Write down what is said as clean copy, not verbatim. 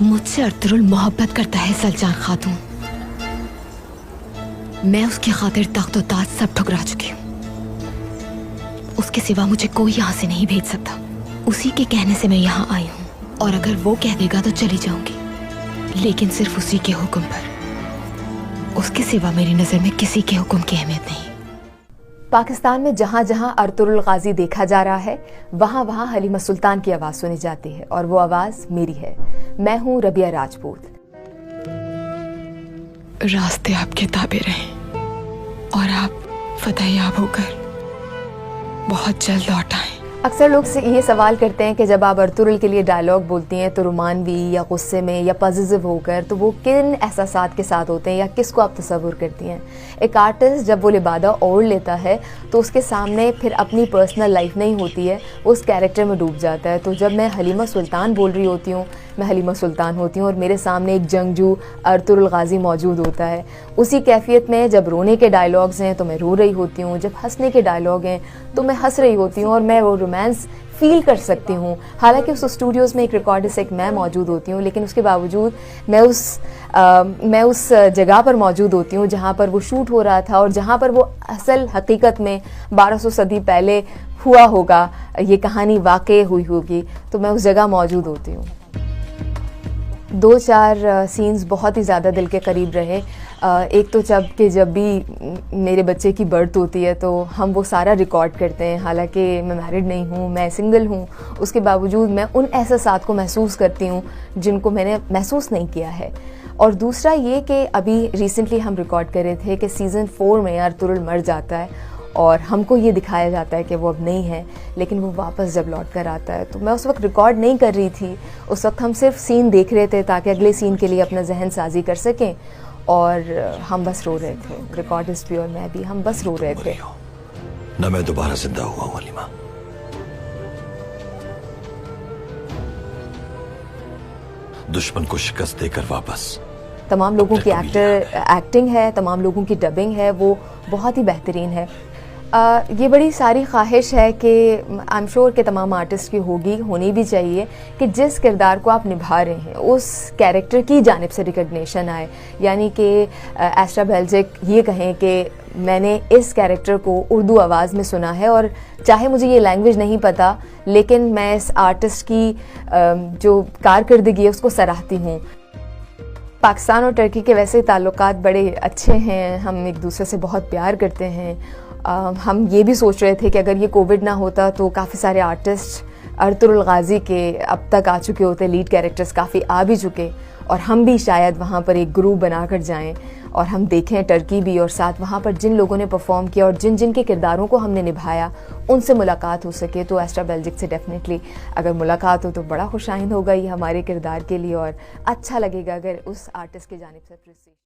मुझसे अर्तुरुल मोहब्बत करता है सलजान खातून। मैं उसकी खातिर तख्त और ताज सब ठुकरा चुकी हूँ। उसके सिवा मुझे कोई यहाँ से नहीं भेज सकता। उसी के कहने से मैं यहाँ आई हूँ, और अगर वो कह देगा तो चली जाऊंगी, लेकिन सिर्फ उसी के हुक्म पर। उसके सिवा मेरी नज़र में किसी के हुक्म की अहमियत नहीं। पाकिस्तान में जहाँ जहाँ अर्तुरुल गाजी देखा जा रहा है, वहाँ वहाँ हलीमा सुल्तान की आवाज़ सुनी जाती है, और वो आवाज़ मेरी है। मैं हूँ रबिया राजपूत। रास्ते आपके ताबे रहें और आप फतेहयाब होकर बहुत जल्द लौट आएं। अक्सर लोग से ये सवाल करते हैं कि जब आप अर्तुरुल के लिए डायलॉग बोलती हैं तो रोमानवी या गुस्से में या पॉजिटिव होकर, तो वो किन एहसासात के साथ होते हैं या किसको आप तस्वुर करती हैं? एक आर्टिस्ट जब वो लिबादा ओढ़ लेता है तो उसके सामने फिर अपनी पर्सनल लाइफ नहीं होती है, वो उस कैरेक्टर में डूब जाता है। तो जब मैं हलीमा सुल्तान बोल रही होती हूँ, मैं हलीमा सुल्तान होती हूँ और मेरे सामने एक जंगजू अर्तुरुल गाजी मौजूद होता है। उसी कैफियत में जब रोने के डायलॉग्स हैं तो मैं रो रही होती हूँ, जब हंसने के डायलॉग हैं तो मैं हंस रही होती हूँ, और मैं वो रोमांस फील कर सकती हूँ। हालांकि उस स्टूडियोज़ में एक रिकॉर्डिस्ट एक मैं मौजूद होती हूँ, लेकिन उसके बावजूद मैं उस जगह पर मौजूद होती हूँ जहाँ पर वो शूट हो रहा था और जहाँ पर वो असल हकीकत में 1200 सदी पहले हुआ होगा, ये कहानी वाकई हुई होगी, तो मैं उस जगह मौजूद होती हूँ। 2-4 सीन्स बहुत ही ज़्यादा दिल के करीब रहे। एक तो जब भी मेरे बच्चे की बर्थ होती है तो हम वो सारा रिकॉर्ड करते हैं। हालांकि मैं मैरिड नहीं हूँ, मैं सिंगल हूँ, उसके बावजूद मैं उन एहसासात को महसूस करती हूँ जिनको मैंने महसूस नहीं किया है। और दूसरा ये कि अभी रिसेंटली हम रिकॉर्ड कर रहे थे कि सीज़न 4 में अर्तुरुल मर जाता है और हमको ये दिखाया जाता है कि वो अब नहीं है, लेकिन वो वापस जब लौट कर आता है। तो मैं उस वक्त रिकॉर्ड नहीं कर रही थी, उस वक्त हम सिर्फ सीन देख रहे थे ताकि अगले सीन के लिए अपना जहन साजी कर सकें, और हम बस रो रहे थे, रिकॉर्डिस्ट भी और मैं भी, हम बस रो रहे थे। ना मैं दोबारा जिंदा हुआ हूँ हलीमा। दुश्मन को शिकस्त देकर वापस। तमाम लोगों की एक्टिंग है, तमाम लोगों की डबिंग है, वो बहुत ही बेहतरीन है। ये बड़ी सारी ख्वाहिश है कि आई एम श्योर कि तमाम आर्टिस्ट की होनी भी चाहिए कि जिस किरदार को आप निभा रहे हैं उस कैरेक्टर की जानिब से रिकग्निशन आए। यानी कि एस्ट्रा बेल्जिक ये कहें कि मैंने इस कैरेक्टर को उर्दू आवाज़ में सुना है, और चाहे मुझे ये लैंग्वेज नहीं पता, लेकिन मैं इस आर्टिस्ट की जो कारकर्दगी है उसको सराहती हूँ। पाकिस्तान और टर्की के वैसे ताल्लुकात बड़े अच्छे हैं, हम एक दूसरे से बहुत प्यार करते हैं। हम ये भी सोच रहे थे कि अगर ये कोविड ना होता तो काफ़ी सारे आर्टिस्ट अर्तुरुल गाजी के अब तक आ चुके होते, लीड कैरेक्टर्स काफ़ी आ भी चुके, और हम भी शायद वहाँ पर एक ग्रुप बना कर जाएँ और हम देखें टर्की भी, और साथ वहाँ पर जिन लोगों ने परफॉर्म किया और जिन के किरदारों को हमने निभाया उनसे मुलाकात हो सके। तो एस्ट्रा बेल्जिक से डेफिनेटली अगर मुलाकात हो तो बड़ा खुशाइंद होगा ये हमारे किरदार के लिए, और अच्छा लगेगा अगर उस आर्टिस्ट की जानिब से